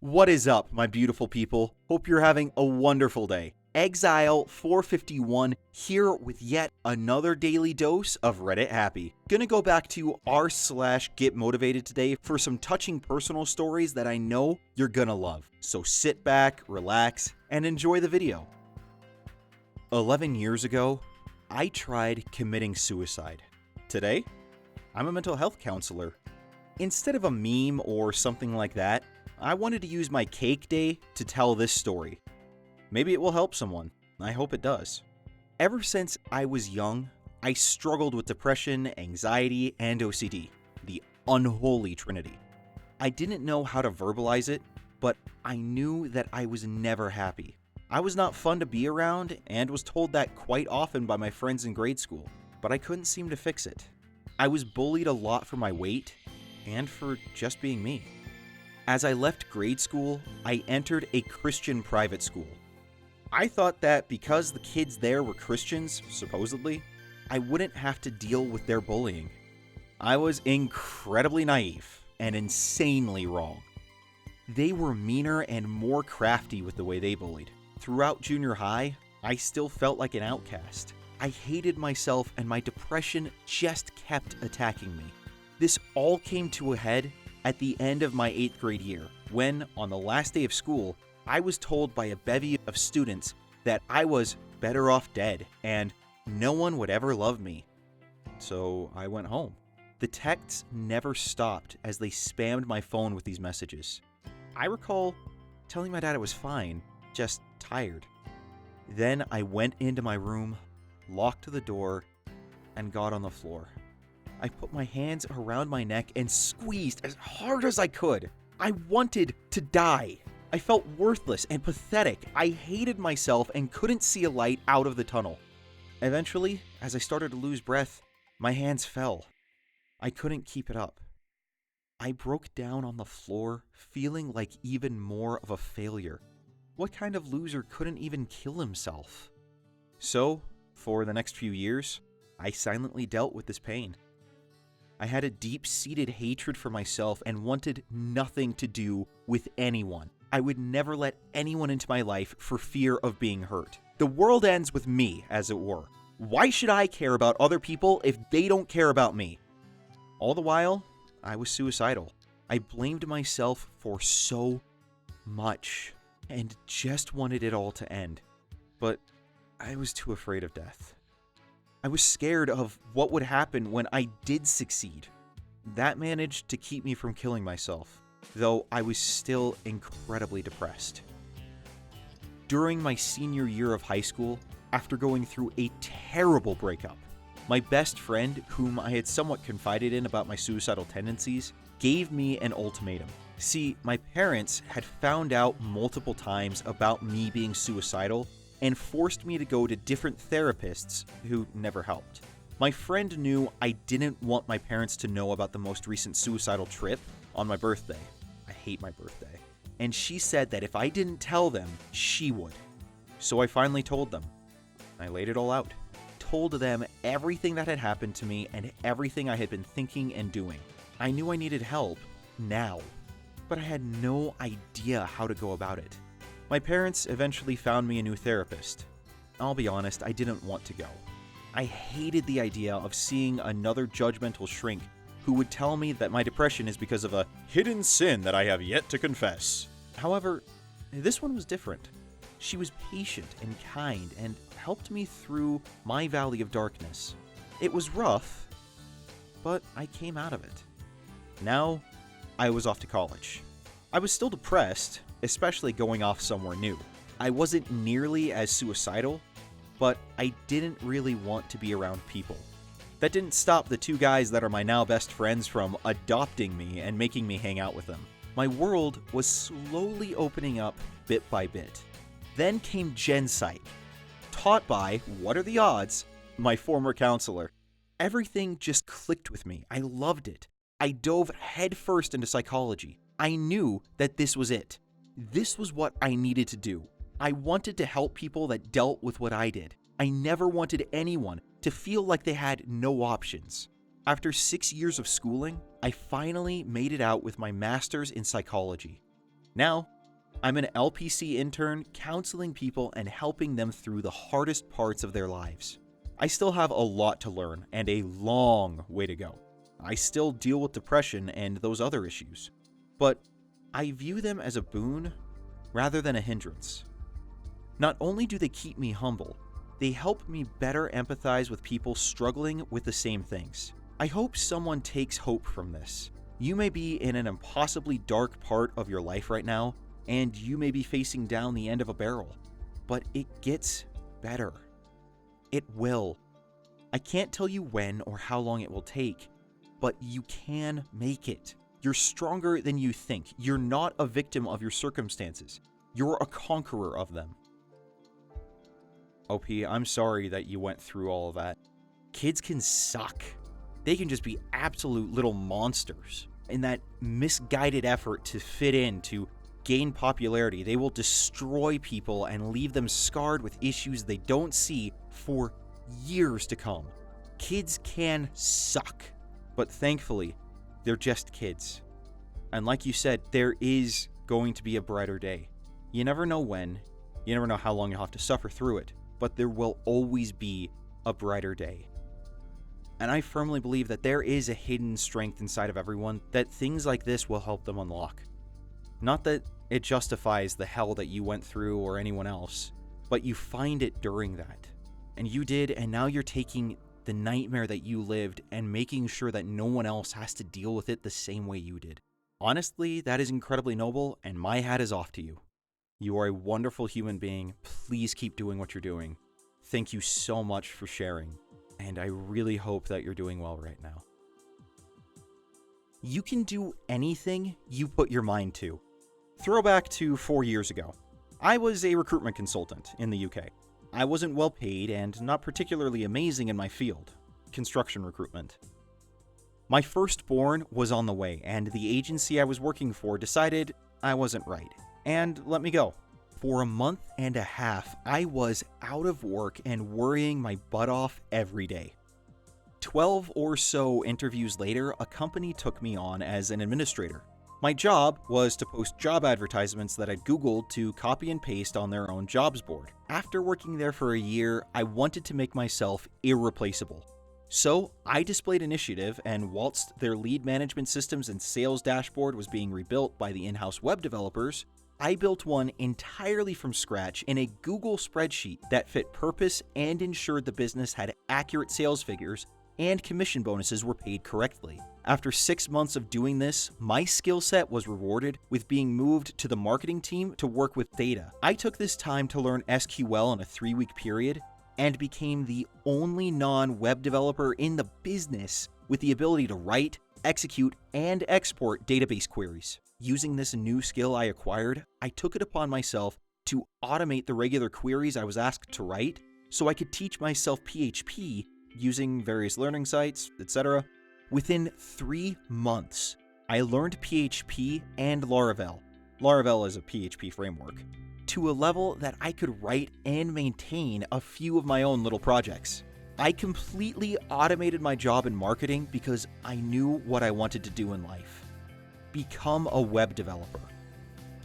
What is up, my beautiful people? Hope you're having a wonderful day. Exile 451 here with yet another daily dose of Reddit Happy. Gonna go back to r/get motivated today for some touching personal stories that I know you're gonna love. So sit back, relax, and enjoy the video. 11 years ago, I tried committing suicide. Today, I'm a mental health counselor. Instead of a meme or something like that, I wanted to use my cake day to tell this story. Maybe it will help someone. I hope it does. Ever since I was young, I struggled with depression, anxiety, and OCD, the unholy trinity. I didn't know how to verbalize it, but I knew that I was never happy. I was not fun to be around and was told that quite often by my friends in grade school, but I couldn't seem to fix it. I was bullied a lot for my weight and for just being me. As I left grade school, I entered a Christian private school. I thought that because the kids there were Christians, supposedly, I wouldn't have to deal with their bullying. I was incredibly naive and insanely wrong. They were meaner and more crafty with the way they bullied. Throughout junior high, I still felt like an outcast. I hated myself and my depression just kept attacking me. This all came to a head at the end of my 8th grade year, when, on the last day of school, I was told by a bevy of students that I was better off dead and no one would ever love me. So I went home. The texts never stopped as they spammed my phone with these messages. I recall telling my dad I was fine, just tired. Then I went into my room, locked the door, and got on the floor. I put my hands around my neck and squeezed as hard as I could. I wanted to die. I felt worthless and pathetic. I hated myself and couldn't see a light out of the tunnel. Eventually, as I started to lose breath, my hands fell. I couldn't keep it up. I broke down on the floor, feeling like even more of a failure. What kind of loser couldn't even kill himself? So, for the next few years, I silently dealt with this pain. I had a deep-seated hatred for myself and wanted nothing to do with anyone. I would never let anyone into my life for fear of being hurt. The world ends with me, as it were. Why should I care about other people if they don't care about me? All the while, I was suicidal. I blamed myself for so much and just wanted it all to end. But I was too afraid of death. I was scared of what would happen when I did succeed. That managed to keep me from killing myself, though I was still incredibly depressed. During my senior year of high school, after going through a terrible breakup, my best friend, whom I had somewhat confided in about my suicidal tendencies, gave me an ultimatum. See, my parents had found out multiple times about me being suicidal and forced me to go to different therapists who never helped. My friend knew I didn't want my parents to know about the most recent suicidal trip on my birthday. I hate my birthday. And she said that if I didn't tell them, she would. So I finally told them. I laid it all out. Told them everything that had happened to me and everything I had been thinking and doing. I knew I needed help now, but I had no idea how to go about it. My parents eventually found me a new therapist. I'll be honest, I didn't want to go. I hated the idea of seeing another judgmental shrink who would tell me that my depression is because of a hidden sin that I have yet to confess. However, this one was different. She was patient and kind and helped me through my valley of darkness. It was rough, but I came out of it. Now, I was off to college. I was still depressed, especially going off somewhere new. I wasn't nearly as suicidal, but I didn't really want to be around people. That didn't stop the two guys that are my now best friends from adopting me and making me hang out with them. My world was slowly opening up bit by bit. Then came Gen Psych, taught by, what are the odds, my former counselor. Everything just clicked with me. I loved it. I dove headfirst into psychology. I knew that this was it. This was what I needed to do. I wanted to help people that dealt with what I did. I never wanted anyone to feel like they had no options. After 6 years of schooling, I finally made it out with my master's in psychology. Now, I'm an LPC intern counseling people and helping them through the hardest parts of their lives. I still have a lot to learn and a long way to go. I still deal with depression and those other issues, but I view them as a boon rather than a hindrance. Not only do they keep me humble, they help me better empathize with people struggling with the same things. I hope someone takes hope from this. You may be in an impossibly dark part of your life right now, and you may be facing down the end of a barrel, but it gets better. It will. I can't tell you when or how long it will take, but you can make it. You're stronger than you think. You're not a victim of your circumstances. You're a conqueror of them. OP, I'm sorry that you went through all of that. Kids can suck. They can just be absolute little monsters. In that misguided effort to fit in, to gain popularity, they will destroy people and leave them scarred with issues they don't see for years to come. Kids can suck, but thankfully, they're just kids. And like you said, there is going to be a brighter day. You never know when, you never know how long you'll have to suffer through it, but there will always be a brighter day. And I firmly believe that there is a hidden strength inside of everyone that things like this will help them unlock. Not that it justifies the hell that you went through or anyone else, but you find it during that. And you did, and now you're taking the nightmare that you lived and making sure that no one else has to deal with it the same way you did. Honestly, that is incredibly noble, and my hat is off to you. You are a wonderful human being. Please keep doing what you're doing. Thank you so much for sharing, and I really hope that you're doing well right now. You can do anything you put your mind to. Throwback to 4 years ago. I was a recruitment consultant in the UK. I wasn't well paid and not particularly amazing in my field, construction recruitment. My firstborn was on the way, and the agency I was working for decided I wasn't right, and let me go. For a month and a half, I was out of work and worrying my butt off every day. 12 or so interviews later, a company took me on as an administrator. My job was to post job advertisements that I'd Googled to copy and paste on their own jobs board. After working there for a year, I wanted to make myself irreplaceable. So I displayed initiative, and whilst their lead management systems and sales dashboard was being rebuilt by the in-house web developers, I built one entirely from scratch in a Google spreadsheet that fit purpose and ensured the business had accurate sales figures and commission bonuses were paid correctly. After 6 months of doing this, my skill set was rewarded with being moved to the marketing team to work with data. I took this time to learn SQL in a 3-week period and became the only non-web developer in the business with the ability to write, execute, and export database queries. Using this new skill I acquired, I took it upon myself to automate the regular queries I was asked to write so I could teach myself PHP using various learning sites, etc. Within 3 months, I learned PHP and Laravel. Laravel is a PHP framework, to a level that I could write and maintain a few of my own little projects. I completely automated my job in marketing because I knew what I wanted to do in life. Become a web developer.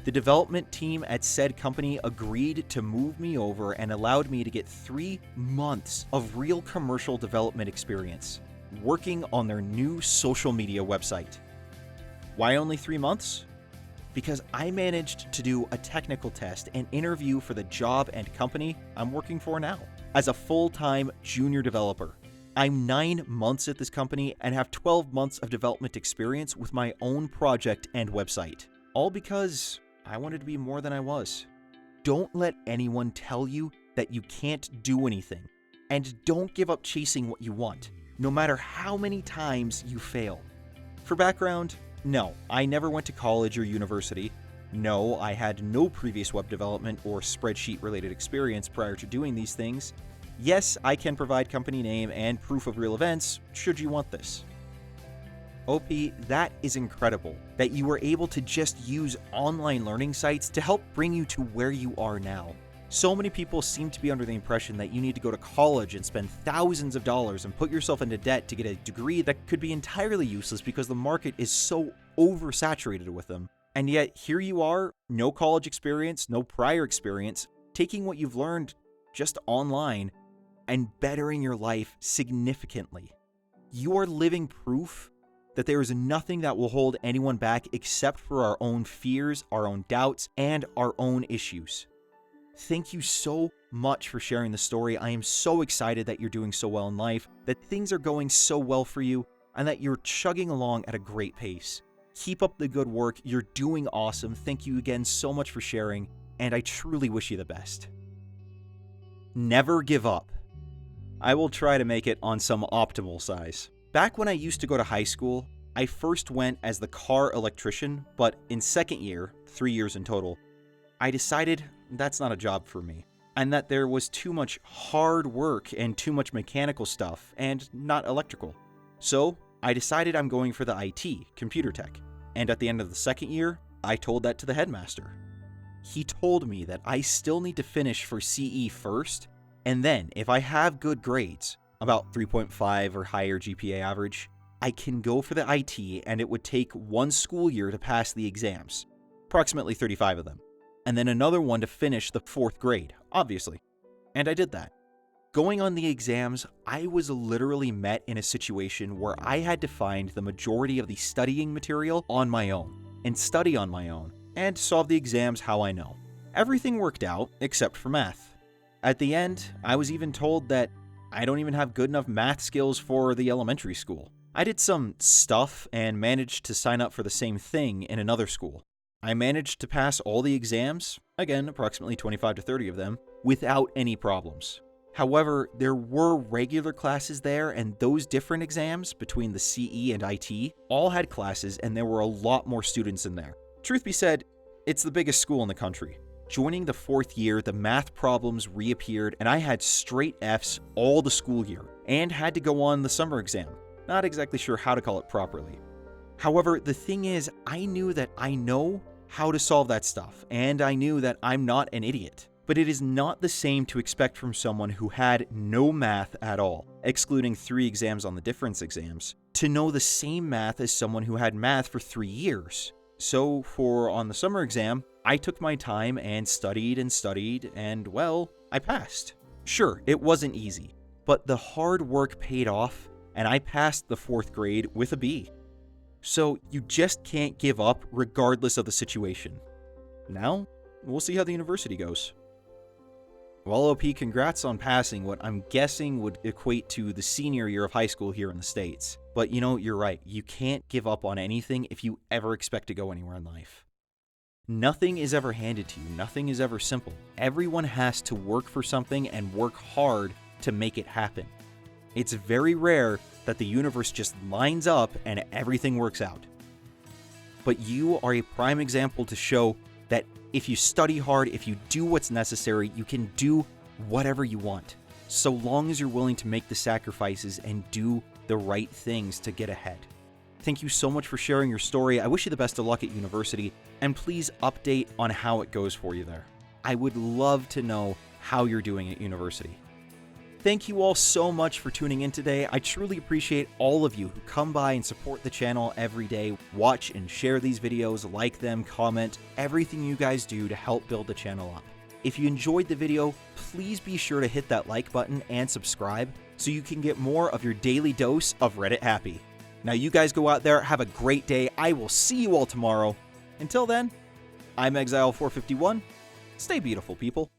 The development team at said company agreed to move me over and allowed me to get 3 months of real commercial development experience, working on their new social media website. Why only 3 months? Because I managed to do a technical test and interview for the job and company I'm working for now as a full-time junior developer. I'm 9 months at this company and have 12 months of development experience with my own project and website. All because I wanted to be more than I was. Don't let anyone tell you that you can't do anything, and don't give up chasing what you want, no matter how many times you fail. For background, no, I never went to college or university. No, I had no previous web development or spreadsheet-related experience prior to doing these things. Yes, I can provide company name and proof of real events, should you want this. OP, that is incredible, that you were able to just use online learning sites to help bring you to where you are now. So many people seem to be under the impression that you need to go to college and spend thousands of dollars and put yourself into debt to get a degree that could be entirely useless because the market is so oversaturated with them. And yet, here you are, no college experience, no prior experience, taking what you've learned just online and bettering your life significantly. You are living proof that there is nothing that will hold anyone back except for our own fears, our own doubts, and our own issues. Thank you so much for sharing the story. I am so excited that you're doing so well in life, that things are going so well for you, and that you're chugging along at a great pace. Keep up the good work. You're doing awesome. Thank you again so much for sharing, and I truly wish you the best. Never give up. I will try to make it on some optimal size. Back when I used to go to high school, I first went as the car electrician, but in second year, 3 years in total, I decided that's not a job for me, and that there was too much hard work and too much mechanical stuff and not electrical. So I decided I'm going for the IT, computer tech, and at the end of the second year, I told that to the headmaster. He told me that I still need to finish for CE first, and then if I have good grades, about 3.5 or higher GPA average, I can go for the IT and it would take 1 school year to pass the exams, approximately 35 of them, and then another one to finish the 4th grade, obviously. And I did that. Going on the exams, I was literally met in a situation where I had to find the majority of the studying material on my own, and study on my own, and solve the exams how I know. Everything worked out except for math. At the end, I was even told that I don't even have good enough math skills for the elementary school. I did some stuff and managed to sign up for the same thing in another school. I managed to pass all the exams, again approximately 25 to 30 of them, without any problems. However, there were regular classes there, and those different exams between the CE and IT all had classes, and there were a lot more students in there. Truth be said, it's the biggest school in the country. Joining the 4th year, the math problems reappeared, and I had straight Fs all the school year, and had to go on the summer exam. Not exactly sure how to call it properly. However, the thing is, I knew that I know how to solve that stuff, and I knew that I'm not an idiot. But it is not the same to expect from someone who had no math at all, excluding 3 exams on the difference exams, to know the same math as someone who had math for 3 years. So on the summer exam, I took my time and studied, and well, I passed. Sure, it wasn't easy, but the hard work paid off, and I passed the 4th grade with a B. So you just can't give up regardless of the situation. Now, we'll see how the university goes. Well, OP, congrats on passing what I'm guessing would equate to the senior year of high school here in the States. But you know, you're right. You can't give up on anything if you ever expect to go anywhere in life. Nothing is ever handed to you. Nothing is ever simple. Everyone has to work for something and work hard to make it happen. It's very rare that the universe just lines up and everything works out. But you are a prime example to show that if you study hard, if you do what's necessary, you can do whatever you want, so long as you're willing to make the sacrifices and do the right things to get ahead. Thank you so much for sharing your story. I wish you the best of luck at university, and please update on how it goes for you there. I would love to know how you're doing at university. Thank you all so much for tuning in today. I truly appreciate all of you who come by and support the channel every day, watch and share these videos, like them, comment, everything you guys do to help build the channel up. If you enjoyed the video, please be sure to hit that like button and subscribe so you can get more of your daily dose of Reddit Happy. Now you guys go out there, have a great day. I will see you all tomorrow. Until then, I'm Exile451. Stay beautiful, people.